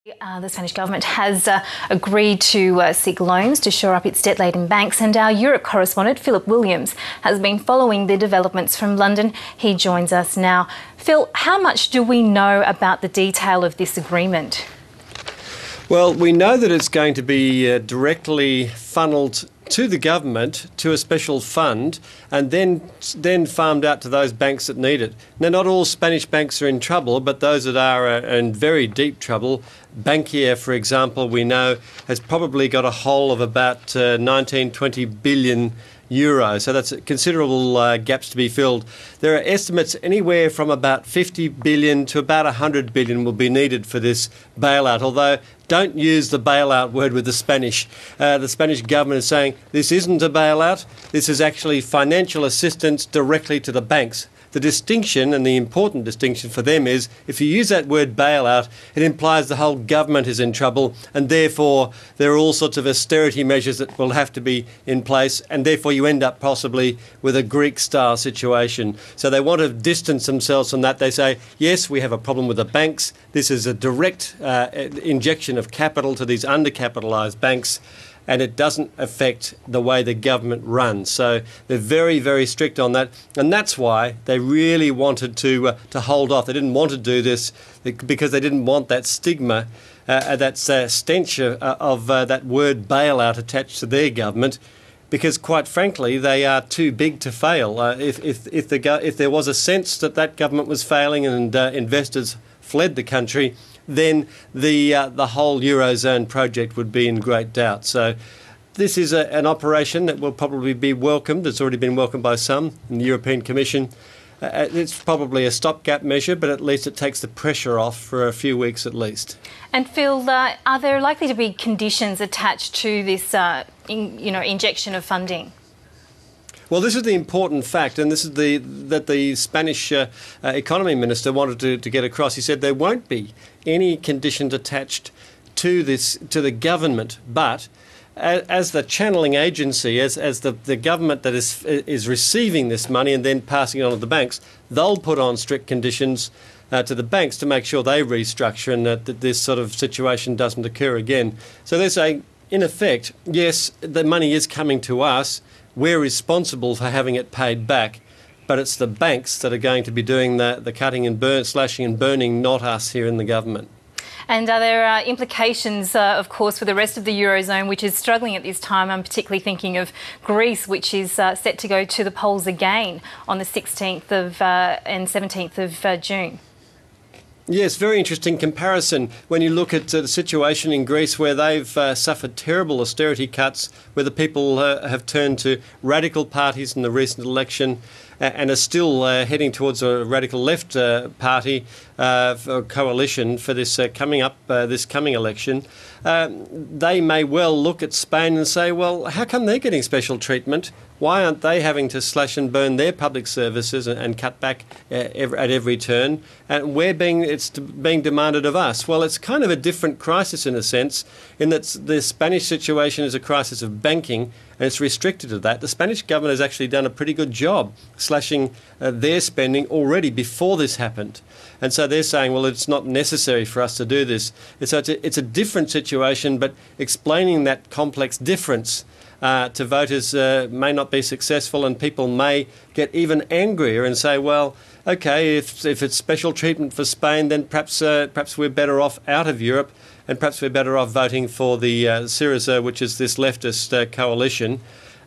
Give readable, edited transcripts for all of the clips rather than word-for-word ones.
The Spanish government has agreed to seek loans to shore up its debt-laden banks, and our Europe correspondent Philip Williams has been following the developments from London. He joins us now. Phil, how much do we know about the detail of this agreement? Well, we know that it's going to be directly funnelled to the government, to a special fund, and then farmed out to those banks that need it. Now, not all Spanish banks are in trouble, but those that are in very deep trouble. Bankia, for example, we know has probably got a hole of about 19-20 billion euros. So that's considerable gaps to be filled. There are estimates anywhere from about 50 billion to about 100 billion will be needed for this bailout, although don't use the bailout word with the Spanish. The Spanish government is saying this isn't a bailout, this is actually financial assistance directly to the banks. The distinction, and the important distinction for them, is if you use that word bailout, it implies the whole government is in trouble, and therefore there are all sorts of austerity measures that will have to be in place, and therefore you end up possibly with a Greek-style situation. So they want to distance themselves from that. They say, yes, we have a problem with the banks. This is a direct injection of capital to these undercapitalised banks, and it doesn't affect the way the government runs. So they're very, very strict on that, and that's why they really wanted to hold off. They didn't want to do this because they didn't want that stigma, that stench of that word bailout attached to their government, because quite frankly they are too big to fail. If there was a sense that that government was failing and investors fled the country, then the whole Eurozone project would be in great doubt. So this is an operation that will probably be welcomed. It's already been welcomed by some in the European Commission. It's probably a stopgap measure, but at least it takes the pressure off for a few weeks at least. And Phil, are there likely to be conditions attached to this injection of funding? Well, this is the important fact, and this is that the Spanish economy minister wanted to get across. He said there won't be any conditions attached to the government, but as the channelling agency, as the government that is receiving this money and then passing it on to the banks, they'll put on strict conditions to the banks to make sure they restructure and that this sort of situation doesn't occur again. So they're saying, in effect, yes, the money is coming to us. We're responsible for having it paid back, but it's the banks that are going to be doing the cutting and slashing and burning, not us here in the government. And are there implications, of course, for the rest of the Eurozone, which is struggling at this time? I'm particularly thinking of Greece, which is set to go to the polls again on the 16th and 17th of June. Yes, very interesting comparison when you look at the situation in Greece, where they've suffered terrible austerity cuts, where the people have turned to radical parties in the recent election and are still heading towards a radical left party coalition for this coming election. They may well look at Spain and say, well, how come they're getting special treatment? Why aren't they having to slash and burn their public services and cut back at every turn? And it's being demanded of us. Well, it's kind of a different crisis in a sense, in that the Spanish situation is a crisis of banking, and it's restricted to that. The Spanish government has actually done a pretty good job slashing their spending already before this happened. And so they're saying, well, it's not necessary for us to do this. So it's a different situation, but explaining that complex difference to voters may not be successful, and people may get even angrier and say, well, OK, if it's special treatment for Spain, then perhaps we're better off out of Europe, and perhaps we're better off voting for the Syriza, which is this leftist coalition.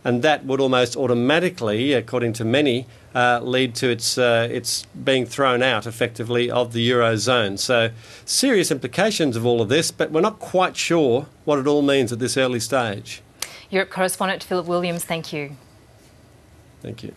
And that would almost automatically, according to many, lead to its being thrown out effectively of the Eurozone. So serious implications of all of this, but we're not quite sure what it all means at this early stage. Europe correspondent Philip Williams, thank you. Thank you.